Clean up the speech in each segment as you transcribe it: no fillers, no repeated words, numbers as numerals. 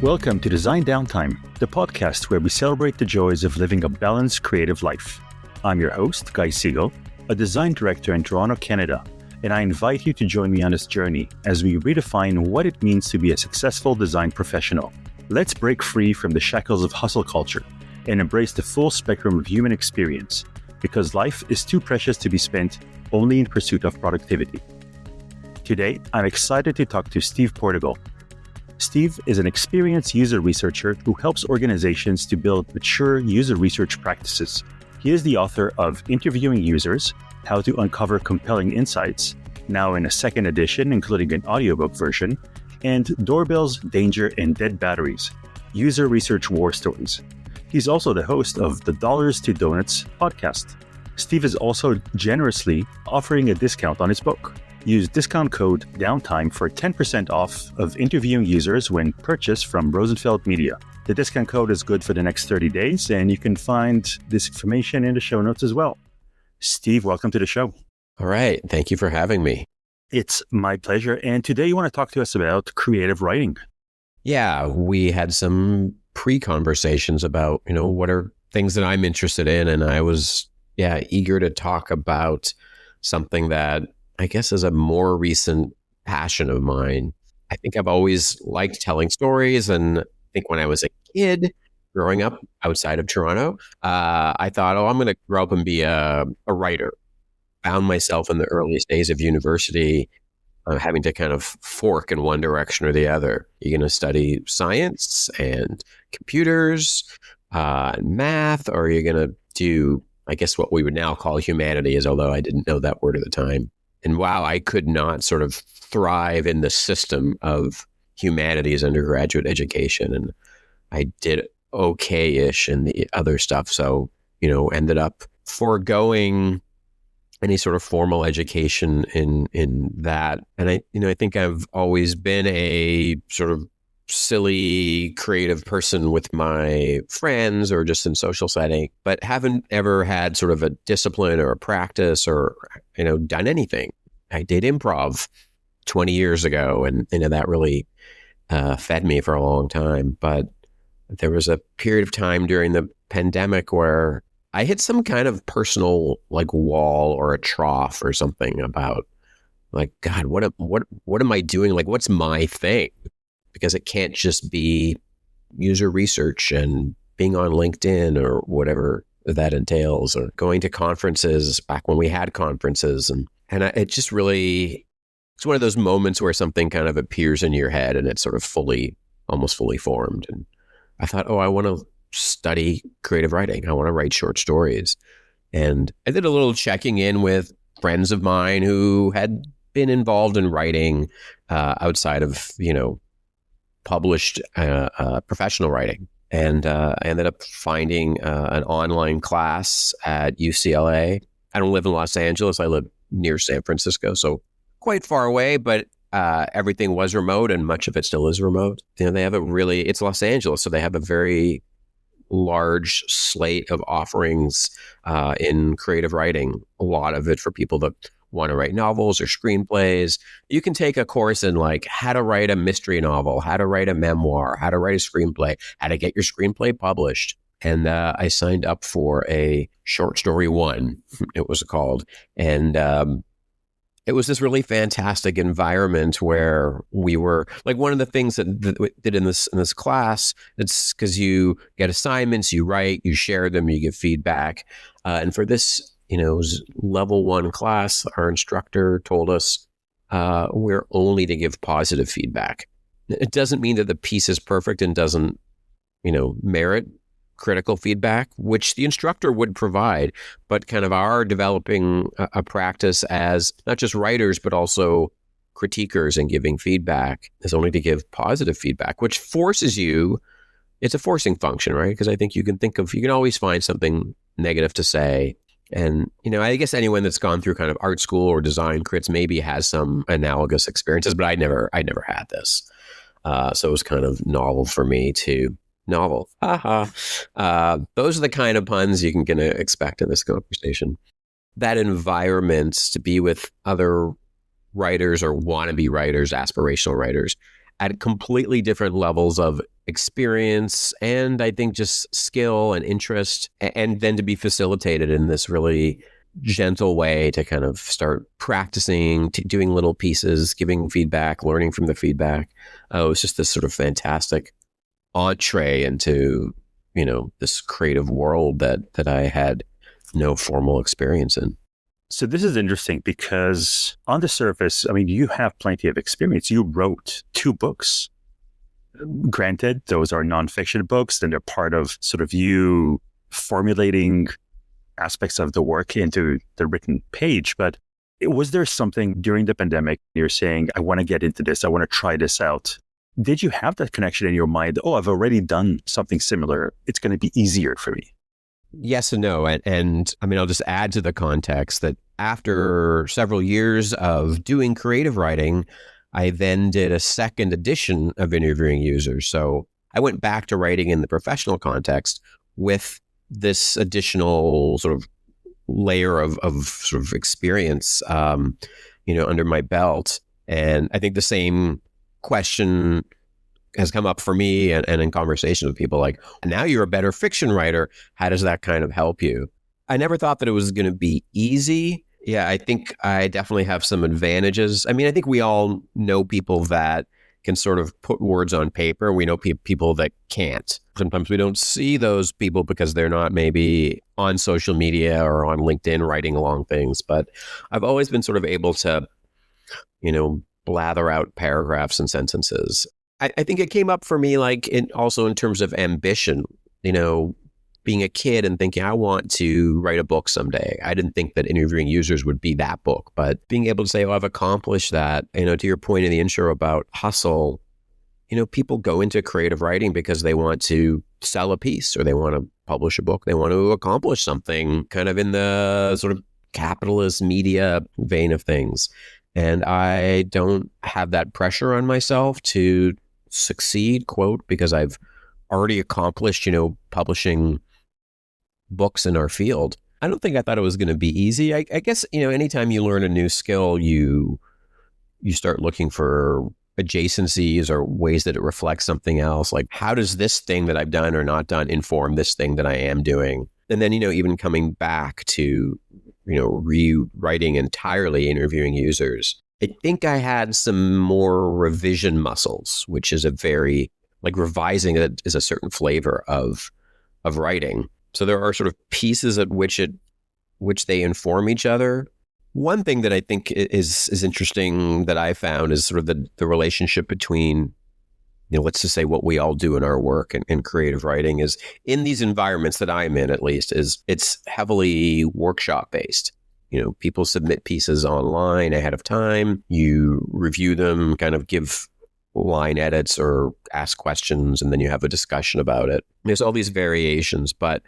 Welcome to Design Downtime, the podcast where we celebrate the joys of living a balanced creative life. I'm your host, Guy Siegel, a design director in Toronto, Canada, and I invite you to join me on this journey as we redefine what it means to be a successful design professional. Let's break free from the shackles of hustle culture and embrace the full spectrum of human experience, because life is too precious to be spent only in pursuit of productivity. Today, I'm excited to talk to Steve Portigal. Steve is an experienced user researcher who helps organizations to build mature user research practices. He is the author of Interviewing Users: How to Uncover Compelling Insights, now in a second edition, including an audiobook version, and Doorbells, Danger, and Dead Batteries: User Research War Stories. He's also the host of the Dollars to Donuts podcast. Steve is also generously offering a discount on his book. Use discount code Downtime for 10% off of Interviewing Users when purchased from Rosenfeld Media. The discount code is good for the next 30 days, and you can find this information in the show notes as well. Steve, welcome to the show. All right. Thank you for having me. It's my pleasure. And today you want to talk to us about creative writing. Yeah, we had some pre-conversations about, what are things that I'm interested in. And I was, eager to talk about something that I guess is a more recent passion of mine. I think I've always liked telling stories. And I think when I was a kid growing up outside of Toronto, I thought, I'm going to grow up and be a writer. Found myself in the earliest days of university having to kind of fork in one direction or the other. You're going to study science and computers and math, or you're going to do, I guess, what we would now call humanities, although I didn't know that word at the time. And wow, I could not sort of thrive in the system of humanities undergraduate education. And I did okay-ish in the other stuff. So, ended up foregoing any sort of formal education in that. And I think I've always been a sort of silly, creative person with my friends or just in social setting, but haven't ever had sort of a discipline or a practice or, done anything. I did improv 20 years ago, and that really fed me for a long time. But there was a period of time during the pandemic where I hit some kind of personal wall or a trough or something about God, what am I doing? What's my thing? Because it can't just be user research and being on LinkedIn or whatever that entails, or going to conferences back when we had conferences. And it just really, it's one of those moments where something kind of appears in your head and it's sort of almost fully formed. And I thought, I want to study creative writing. I want to write short stories. And I did a little checking in with friends of mine who had been involved in writing outside of, published professional writing. And I ended up finding an online class at UCLA. I don't live in Los Angeles. I live near San Francisco, so quite far away, but everything was remote, and much of it still is remote. They have it's Los Angeles, so they have a very large slate of offerings in creative writing, a lot of it for people that want to write novels or screenplays. You can take a course in how to write a mystery novel, how to write a memoir, how to write a screenplay, how to get your screenplay published. And I signed up for a short story one, it was called. And it was this really fantastic environment where we were one of the things that we did in this class, it's because you get assignments, you write, you share them, you give feedback. And for this, it was level 1 class, our instructor told us we're only to give positive feedback. It doesn't mean that the piece is perfect and doesn't, merit critical feedback, which the instructor would provide, but kind of our developing a practice as not just writers, but also critiquers and giving feedback is only to give positive feedback, which forces you, it's a forcing function, right? Because I think you can always find something negative to say. And, I guess anyone that's gone through kind of art school or design crits maybe has some analogous experiences, but I never had this. So it was kind of novel for me too. Novel. Those are the kind of puns you can expect in this conversation. That environment to be with other writers or wannabe writers, aspirational writers, at completely different levels of experience and I think just skill and interest, and then to be facilitated in this really gentle way to kind of start practicing, doing little pieces, giving feedback, learning from the feedback. It's just this sort of fantastic entree into, this creative world that I had no formal experience in. So this is interesting because on the surface, I mean, you have plenty of experience. You wrote 2 books. Granted, those are nonfiction books, and they're part of sort of you formulating aspects of the work into the written page. But was there something during the pandemic you're saying, I want to get into this, I want to try this out? Did you have that connection in your mind? Oh, I've already done something similar. It's going to be easier for me. Yes and no. And I mean, I'll just add to the context that after several years of doing creative writing, I then did a second edition of interviewing users. So I went back to writing in the professional context with this additional sort of layer of sort of experience, under my belt. And I think the same question has come up for me and in conversation with people like, now you're a better fiction writer. How does that kind of help you? I never thought that it was going to be easy. Yeah, I think I definitely have some advantages. I mean, I think we all know people that can sort of put words on paper. We know people that can't. Sometimes we don't see those people because they're not maybe on social media or on LinkedIn writing long things. But I've always been sort of able to, blather out paragraphs and sentences. I think it came up for me also in terms of ambition, being a kid and thinking, I want to write a book someday. I didn't think that interviewing users would be that book, but being able to say, oh, I've accomplished that. To your point in the intro about hustle, people go into creative writing because they want to sell a piece or they want to publish a book. They want to accomplish something kind of in the sort of capitalist media vein of things. And I don't have that pressure on myself to succeed, quote, because I've already accomplished, publishing books in our field. I don't think I thought it was going to be easy. I guess, anytime you learn a new skill, you start looking for adjacencies or ways that it reflects something else. Like, how does this thing that I've done or not done inform this thing that I am doing? And then, even coming back to, rewriting entirely interviewing users, I think I had some more revision muscles, which is a very, revising it is a certain flavor of writing. So there are sort of pieces at which they inform each other. One thing that I think is interesting that I found is sort of the relationship between, let's just say what we all do in our work and creative writing is in these environments that I'm in, at least, is it's heavily workshop based. People submit pieces online ahead of time. You review them, kind of give line edits or ask questions, and then you have a discussion about it. There's all these variations, but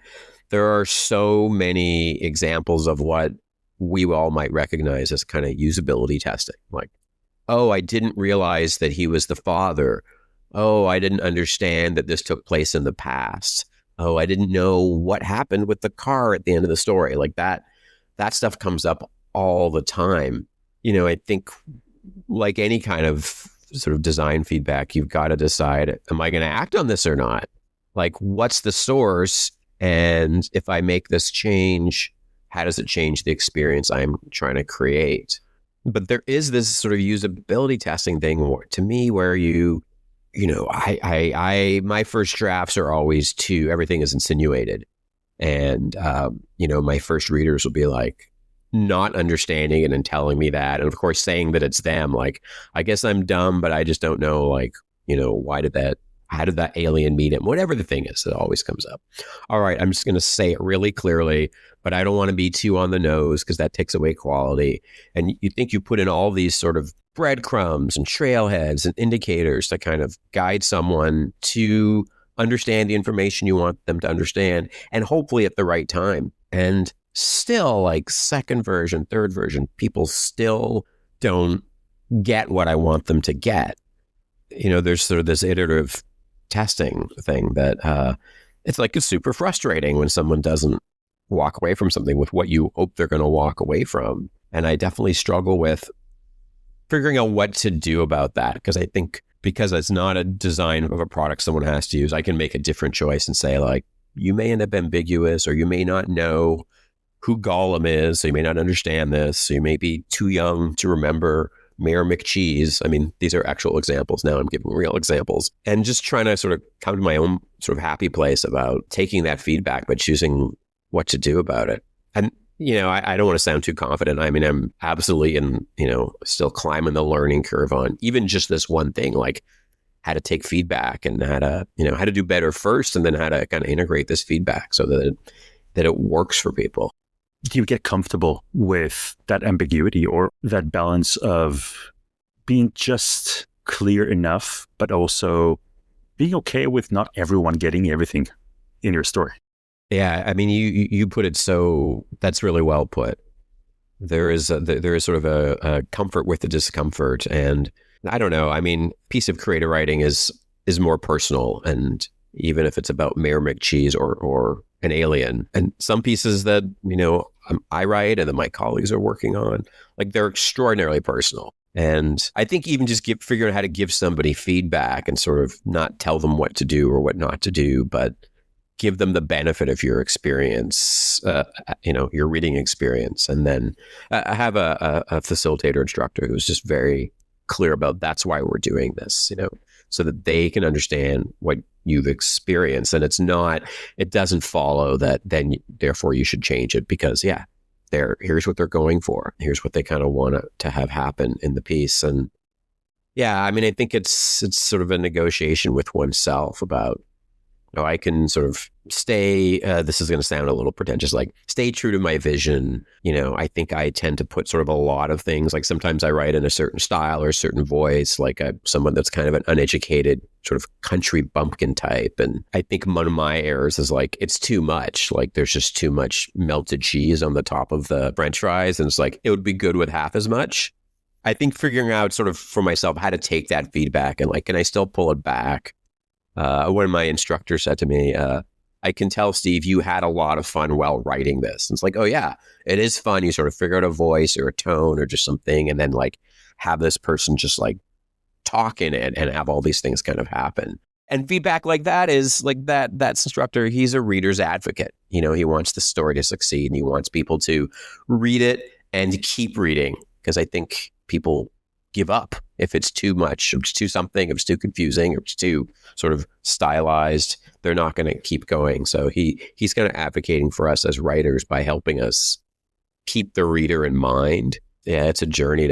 there are so many examples of what we all might recognize as kind of usability testing. Like, oh, I didn't realize that he was the father. Oh, I didn't understand that this took place in the past. Oh, I didn't know what happened with the car at the end of the story. Like that stuff comes up all the time. I think like any kind of sort of design feedback, you've got to decide, am I going to act on this or not? Like, what's the source? And if I make this change, how does it change the experience I'm trying to create? But there is this sort of usability testing thing to me where my first drafts are always everything is insinuated. And, my first readers will be like not understanding it and telling me that. And of course, saying that it's them, like, I guess I'm dumb, but I just don't know, how did that alien meet him? Whatever the thing is, it always comes up. All right, I'm just going to say it really clearly, but I don't want to be too on the nose because that takes away quality. And you think you put in all these sort of breadcrumbs and trailheads and indicators to kind of guide someone to understand the information you want them to understand, and hopefully at the right time. And still, like second version, third version, people still don't get what I want them to get. There's sort of this iterative testing thing that it's super frustrating when someone doesn't walk away from something with what you hope they're going to walk away from. And I definitely struggle with figuring out what to do about that, because I think because it's not a design of a product someone has to use, I can make a different choice and say like, you may end up ambiguous, or you may not know who Gollum is, so you may not understand this. So you may be too young to remember Mayor McCheese. I mean, these are actual examples. Now I'm giving real examples. And just trying to sort of come to my own sort of happy place about taking that feedback, but choosing what to do about it. And, I don't want to sound too confident. I mean, I'm absolutely still climbing the learning curve on even just this one thing, like how to take feedback and how to do better first, and then how to kind of integrate this feedback so that it works for people. Do you get comfortable with that ambiguity or that balance of being just clear enough, but also being okay with not everyone getting everything in your story? Yeah, I mean, you put it so, that's really well put. There is sort of a comfort with the discomfort, and I don't know. I mean, piece of creative writing is more personal, and even if it's about Mayor McCheese or an alien, and some pieces that I write and that my colleagues are working on, like they're extraordinarily personal. And I think even just figuring out how to give somebody feedback and sort of not tell them what to do or what not to do, but give them the benefit of your experience, your reading experience. And then I have a facilitator instructor who's just very clear about that's why we're doing this, so that they can understand what you've experienced. And it doesn't follow that then therefore you should change it because here's what they're going for. Here's what they kind of want to have happen in the piece. And yeah, I mean, I think it's sort of a negotiation with oneself about, I can sort of stay, this is going to sound a little pretentious, like stay true to my vision. I think I tend to put sort of a lot of things, like sometimes I write in a certain style or a certain voice, like someone that's kind of an uneducated sort of country bumpkin type. And I think one of my errors is like, it's too much. Like there's just too much melted cheese on the top of the French fries. And it's like, it would be good with half as much. I think figuring out sort of for myself how to take that feedback and like, can I still pull it back? One of my instructors said to me, I can tell, Steve, you had a lot of fun while writing this. And it's like, oh yeah, it is fun. You sort of figure out a voice or a tone or just something, and then like have this person just like talk in it and have all these things kind of happen. And feedback like that is like that's instructor, he's a reader's advocate. He wants the story to succeed and he wants people to read it and keep reading, because I think people give up if it's too much, if it's too something, if it's too confusing, if it's too sort of stylized, they're not going to keep going. So he's kind of advocating for us as writers by helping us keep the reader in mind. Yeah, it's a journey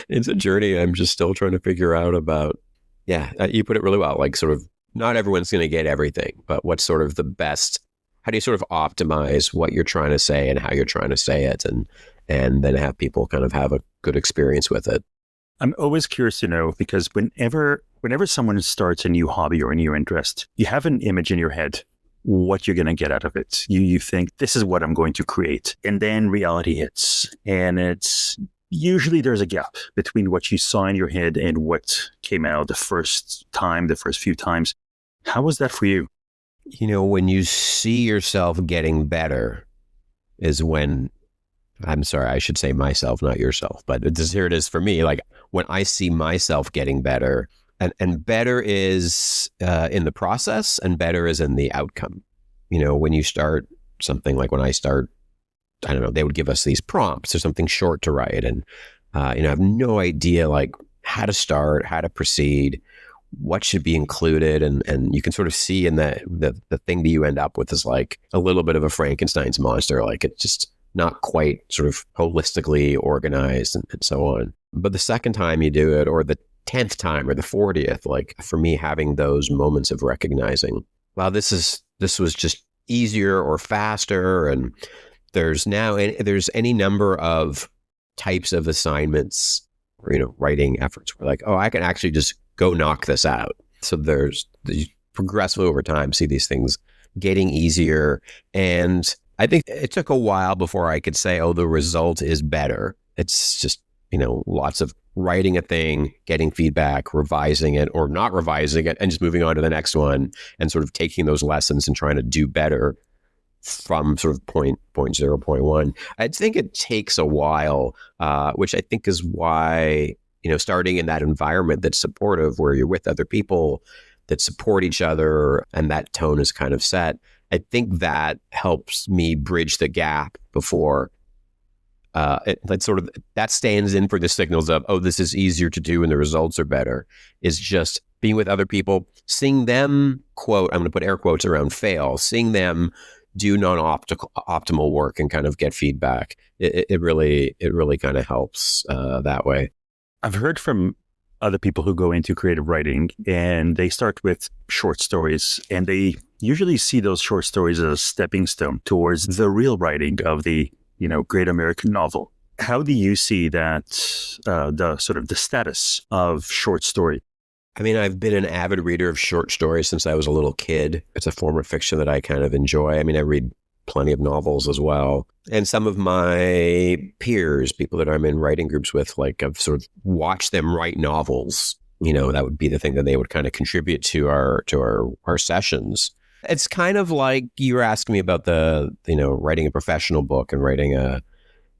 it's a journey I'm just still trying to figure out about. Yeah, you put it really well, like sort of not everyone's going to get everything, but what's sort of the best, how do you sort of optimize what you're trying to say and how you're trying to say it, and then have people kind of have a good experience with it. I'm always curious to know, because whenever someone starts a new hobby or a new interest, you have an image in your head, what you're going to get out of it. You think, this is what I'm going to create. And then reality hits. And it's usually there's a gap between what you saw in your head and what came out the first few times. How was that for you? When you see yourself getting better is when, I'm sorry, I should say myself, not yourself, but here it is for me. Like when I see myself getting better, and better is in the process and better is in the outcome. When you start something, like when I start, I don't know, they would give us these prompts or something short to write. And, I have no idea like how to start, how to proceed, what should be included. And you can sort of see in that the thing that you end up with is like a little bit of a Frankenstein's monster. Like it's just not quite sort of holistically organized and so on. But the second time you do it, or the 10th time or the 40th, like for me, having those moments of recognizing, wow, this was just easier or faster. And there's any number of types of assignments or, writing efforts where like, oh, I can actually just go knock this out. So you progressively over time see these things getting easier. And I think it took a while before I could say, oh, the result is better. It's just, lots of writing a thing, getting feedback, revising it or not revising it, and just moving on to the next one and sort of taking those lessons and trying to do better from sort of point 0, point 1. I think it takes a while, which I think is why starting in that environment that's supportive, where you're with other people that support each other and that tone is kind of set. I think that helps me bridge the gap before that stands in for the signals of, oh, this is easier to do and the results are better, is just being with other people, seeing them, quote, I'm going to put air quotes around fail, seeing them do non-optimal work and kind of get feedback. It really kind of helps that way. I've heard from other people who go into creative writing and they start with short stories, and they usually see those short stories as a stepping stone towards the real writing of the great American novel. How do you see that, the status of short story? I mean, I've been an avid reader of short stories since I was a little kid. It's a form of fiction that I kind of enjoy. I mean, I read plenty of novels as well. And some of my peers, people that I'm in writing groups with, like, I've sort of watched them write novels. That would be the thing that they would kind of contribute to our sessions. It's kind of like you were asking me about the, writing a professional book and writing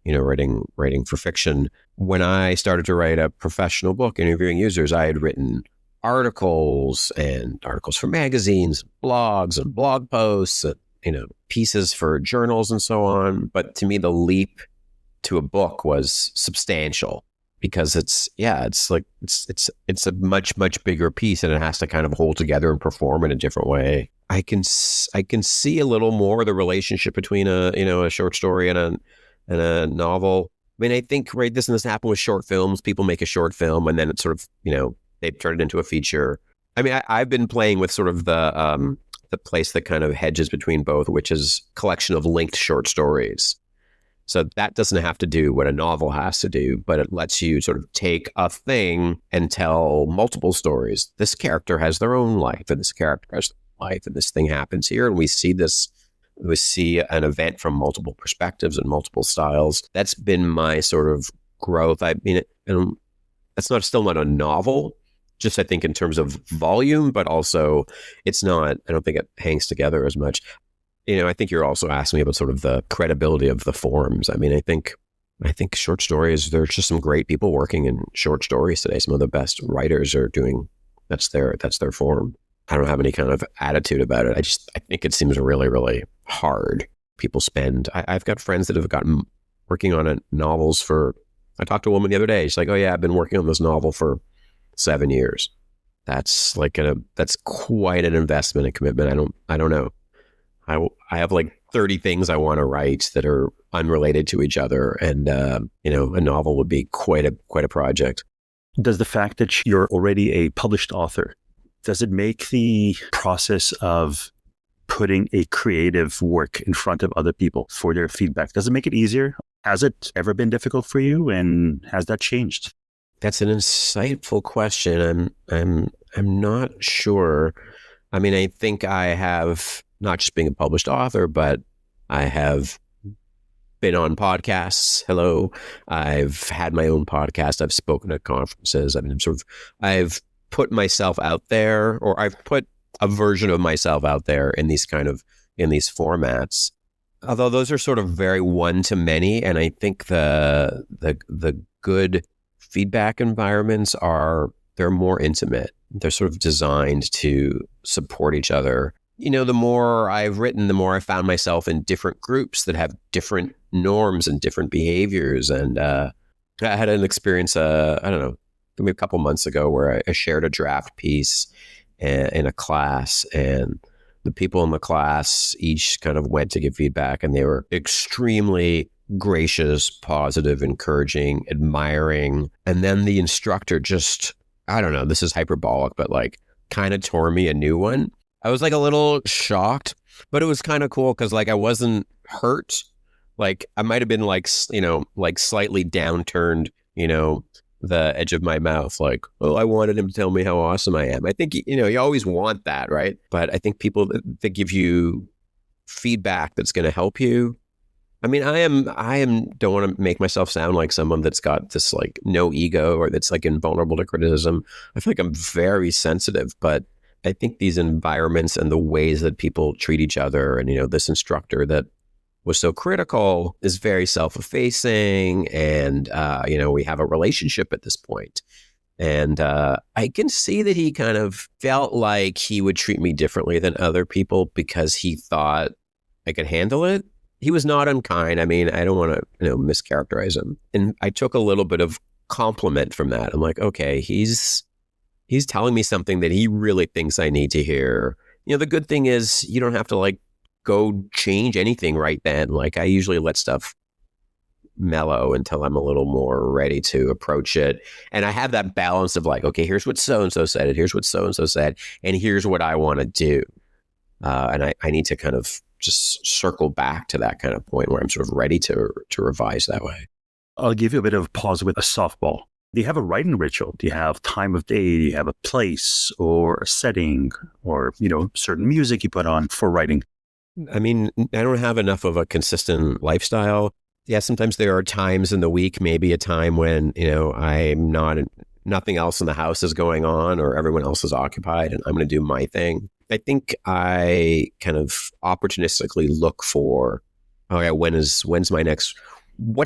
writing for fiction. When I started to write a professional book interviewing users, I had written articles for magazines, blogs and blog posts, and, pieces for journals and so on. But to me, the leap to a book was substantial, because it's a much bigger piece, and it has to kind of hold together and perform in a different way. I can see a little more the relationship between a short story and a novel. I mean, I think, right, this happened with short films. People make a short film and then it's sort of, they turn it into a feature. I mean, I've been playing with sort of the place that kind of hedges between both, which is collection of linked short stories. So that doesn't have to do what a novel has to do, but it lets you sort of take a thing and tell multiple stories. This character has their own life, and this character has their own life, and this thing happens here, and we see an event from multiple perspectives and multiple styles. That's been my sort of growth. I mean, that's still not a novel, just I think in terms of volume, but also I don't think it hangs together as much. I think you're also asking me about sort of the credibility of the forms. I mean, I think short stories, there's just some great people working in short stories today. Some of the best writers are doing, that's their form. I don't have any kind of attitude about it. I think it seems really, really hard. People I've got friends that have gotten working on novels I talked to a woman the other day. She's like, oh yeah, I've been working on this novel for 7 years. That's that's quite an investment and commitment. I don't know. I have like 30 things I want to write that are unrelated to each other. And, a novel would be quite a project. Does the fact that you're already a published author, does it make the process of putting a creative work in front of other people for their feedback, does it make it easier? Has it ever been difficult for you, and has that changed? That's an insightful question. I'm not sure. I mean, I think I have, not just being a published author, but I have been on podcasts. Hello. I've had my own podcast. I've spoken at conferences. I've put myself out there, or I've put a version of myself out there in these formats. Although those are sort of very one-to-many, and I think the good feedback environments they're more intimate. They're sort of designed to support each other. The more I've written, the more I found myself in different groups that have different norms and different behaviors. And I had an experience, I don't know, maybe a couple months ago, where I shared a draft piece in a class, and the people in the class each kind of went to give feedback, and they were extremely gracious, positive, encouraging, admiring. And then the instructor just, I don't know, this is hyperbolic, but like kind of tore me a new one. I was like a little shocked, but it was kind of cool because like I wasn't hurt. Like I might have been like slightly downturned, the edge of my mouth, like, oh, I wanted him to tell me how awesome I am. I think, you always want that, right? But I think people that give you feedback that's going to help you. I mean, I don't want to make myself sound like someone that's got this like no ego or that's like invulnerable to criticism. I feel like I'm very sensitive, but I think these environments and the ways that people treat each other, and, this instructor that was so critical is very self-effacing, and we have a relationship at this point. And I can see that he kind of felt like he would treat me differently than other people because he thought I could handle it. He was not unkind. I mean, I don't want to, mischaracterize him. And I took a little bit of compliment from that. I'm like, okay, he's telling me something that he really thinks I need to hear. The good thing is you don't have to like go change anything right then. Like I usually let stuff mellow until I'm a little more ready to approach it. And I have that balance of like, okay, here's what so-and-so said, and here's what so-and-so said, and here's what I want to do. And I need to kind of just circle back to that kind of point where I'm sort of ready to revise that way. I'll give you a bit of pause with a softball. Do you have a writing ritual? Do you have time of day? Do you have a place or a setting or, certain music you put on for writing? I mean, I don't have enough of a consistent lifestyle. Yeah, sometimes there are times in the week, maybe a time when, I'm nothing else in the house is going on or everyone else is occupied and I'm going to do my thing. I think I kind of opportunistically look for, okay, what's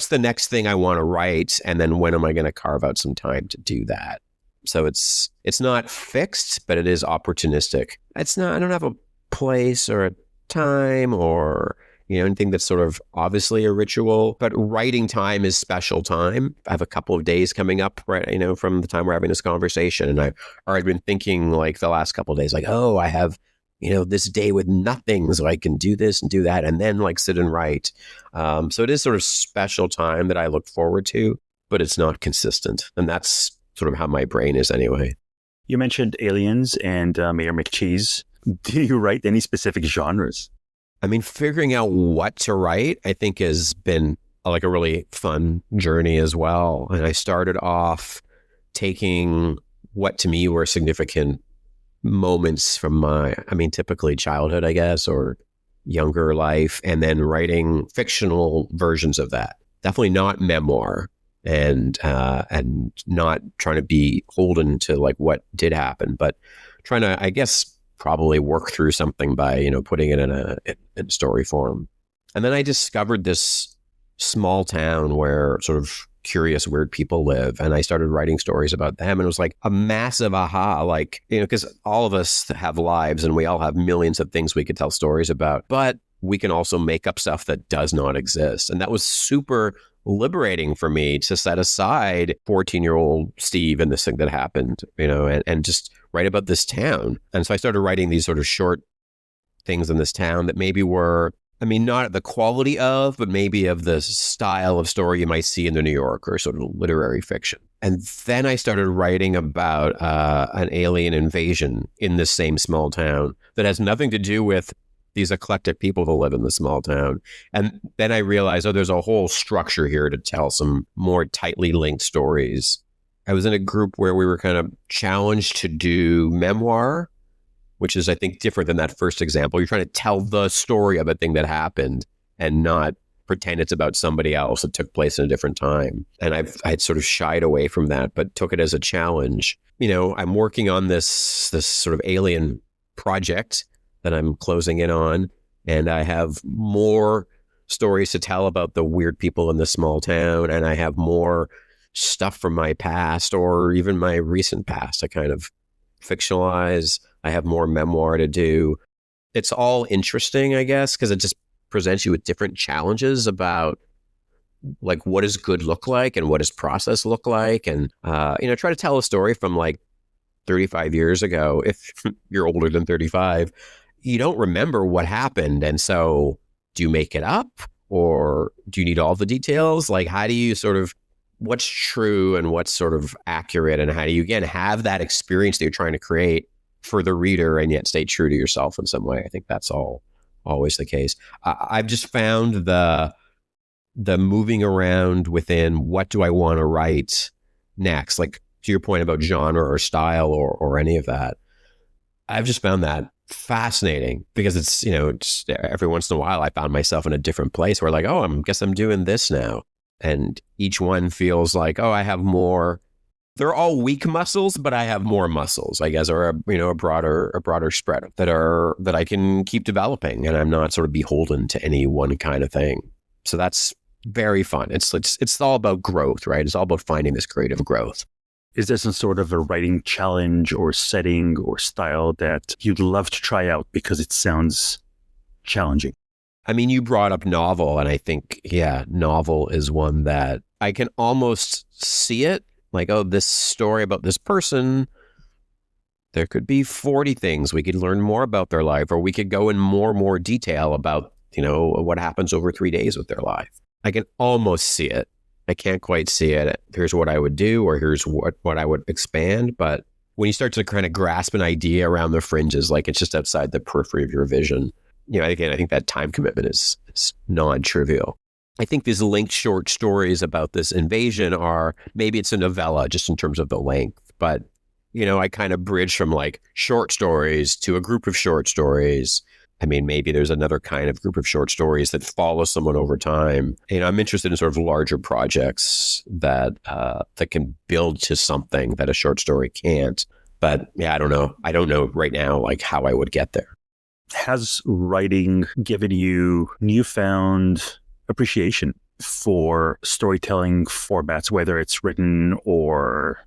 the next thing I want to write? And then when am I going to carve out some time to do that? So it's not fixed, but it is opportunistic. I don't have a place or a time or anything that's sort of obviously a ritual, but writing time is special time. I have a couple of days coming up, right, from the time we're having this conversation. And I've already been thinking like the last couple of days, like, oh, I have, this day with nothing, so I can do this and do that and then like sit and write. So it is sort of special time that I look forward to, but it's not consistent. And that's sort of how my brain is anyway. You mentioned Aliens and Mayor McCheese. Do you write any specific genres? I mean, figuring out what to write, I think has been like a really fun journey as well. And I started off taking what to me were significant moments from typically childhood, I guess, or younger life, and then writing fictional versions of that. Definitely not memoir and not trying to be holden to like what did happen, but trying to, I guess, probably work through something by, putting it in story form. And then I discovered this small town where sort of curious, weird people live. And I started writing stories about them. And it was like a massive aha, like, because all of us have lives and we all have millions of things we could tell stories about, but we can also make up stuff that does not exist. And that was super liberating for me to set aside 14-year-old Steve and this thing that happened, and just write about this town. And so I started writing these sort of short things in this town that maybe were, not the quality of, but maybe of the style of story you might see in the New Yorker, sort of literary fiction. And then I started writing about an alien invasion in this same small town that has nothing to do with these eclectic people that live in the small town. And then I realized, there's a whole structure here to tell some more tightly linked stories. I was in a group where we were kind of challenged to do memoir, which is, I think, different than that first example. You're trying to tell the story of a thing that happened and not pretend it's about somebody else that took place in a different time. And I'd sort of shied away from that, but took it as a challenge. I'm working on this sort of alien project that I'm closing in on, and I have more stories to tell about the weird people in this small town, and I have more stuff from my past or even my recent past to kind of fictionalize. I have more memoir to do. It's all interesting, I guess, because it just presents you with different challenges about like what does good look like and what does process look like, and try to tell a story from like 35 years ago. If you're older than 35, you don't remember what happened, and so do you make it up or do you need all the details? Like, how do you sort of, what's true and what's sort of accurate, and how do you again have that experience that you're trying to create for the reader and yet stay true to yourself in some way? I think that's always the case. I've just found the moving around within what do I want to write next, like to your point about genre or style or any of that. I've just found that fascinating because it's, just every once in a while I found myself in a different place where like, I guess I'm doing this now. And each one feels like, I have more they're all weak muscles, but I have more muscles, I guess, or a broader spread that I can keep developing, and I'm not sort of beholden to any one kind of thing. So that's very fun. It's all about growth, right? It's all about finding this creative growth. Is there some sort of a writing challenge or setting or style that you'd love to try out because it sounds challenging? I mean, you brought up novel, and I think, novel is one that I can almost see it. Like, oh, this story about this person, there could be 40 things. We could learn more about their life, or we could go in more detail about, what happens over 3 days with their life. I can almost see it. I can't quite see it. Here's what I would do, or here's what I would expand. But when you start to kind of grasp an idea around the fringes, like it's just outside the periphery of your vision, again, I think that time commitment is non-trivial. I think these linked short stories about this invasion maybe it's a novella just in terms of the length, but, I kind of bridge from like short stories to a group of short stories. I mean, maybe there's another kind of group of short stories that follow someone over time. I'm interested in sort of larger projects that can build to something that a short story can't. But I don't know. I don't know right now, like how I would get there. Has writing given you newfound appreciation for storytelling formats, whether it's written or,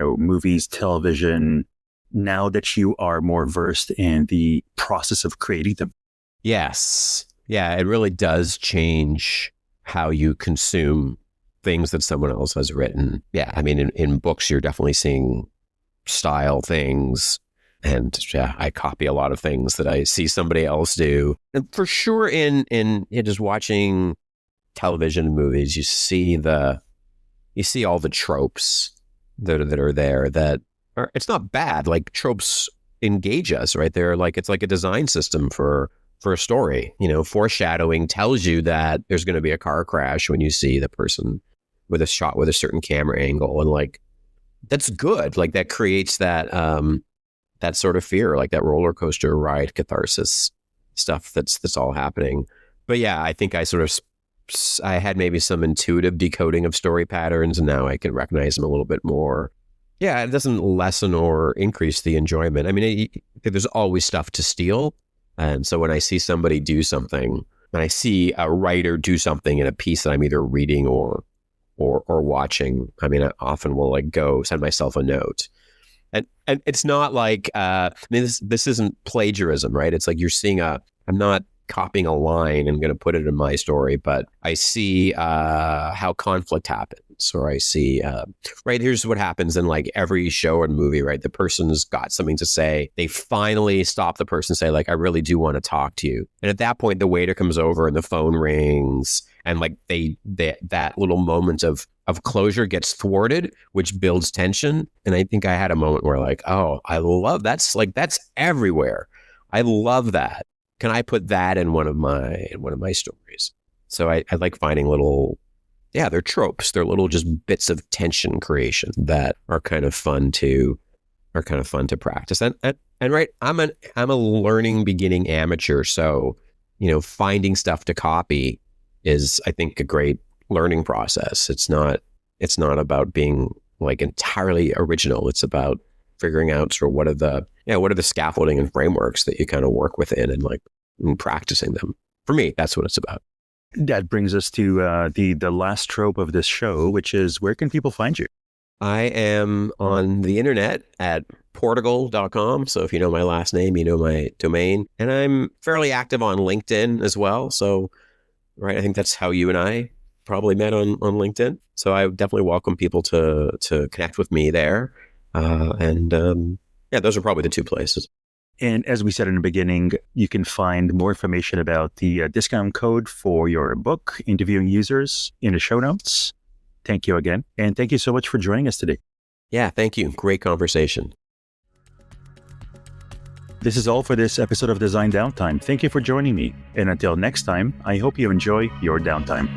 movies, television, now that you are more versed in the process of creating them? Yes. Yeah, it really does change how you consume things that someone else has written. Yeah, I mean, in books, you're definitely seeing style things. And I copy a lot of things that I see somebody else do. And for sure, in just watching television and movies, you see all the tropes that are there that are, it's not bad. Like tropes engage us, right? They're like, it's like a design system for a story. Foreshadowing tells you that there's going to be a car crash when you see the person with a shot with a certain camera angle, and like that's good. Like that creates that sort of fear, like that roller coaster ride catharsis stuff that's all happening. But yeah, I think I had maybe some intuitive decoding of story patterns, and now I can recognize them a little bit more. Yeah, it doesn't lessen or increase the enjoyment. I mean, there's always stuff to steal. And so when I see somebody do something, and I see a writer do something in a piece that I'm either reading or watching, I mean, I often will like go send myself a note. And it's not like, this isn't plagiarism, right? It's like you're seeing I'm not copying a line and going to put it in my story, but I see how conflict happens, or I see, right, here's what happens in like every show and movie, right? The person's got something to say. They finally stop the person and say like, I really do want to talk to you. And at that point, the waiter comes over and the phone rings, and like that little moment of closure gets thwarted, which builds tension. And I think I had a moment where like, oh, I love that's everywhere. I love that. Can I put that in one of my stories? So I like finding little, they're tropes. They're little just bits of tension creation that are kind of fun to practice. And right, I'm a learning beginning amateur. So, finding stuff to copy is, I think, a great learning process. It's not about being like entirely original. It's about figuring out sort of what are the scaffolding and frameworks that you kind of work within, and practicing them. For me, that's what it's about. That brings us to the last trope of this show, which is, where can people find you? I am on the internet at portigal.com. So if you know my last name, you know my domain. And I'm fairly active on LinkedIn as well. So, right, I think that's how you and I probably met on LinkedIn. So I definitely welcome people to connect with me there. Those are probably the two places. And as we said in the beginning, you can find more information about the discount code for your book, Interviewing Users, in the show notes. Thank you again. And thank you so much for joining us today. Yeah, thank you. Great conversation. This is all for this episode of Design Downtime. Thank you for joining me. And until next time, I hope you enjoy your downtime.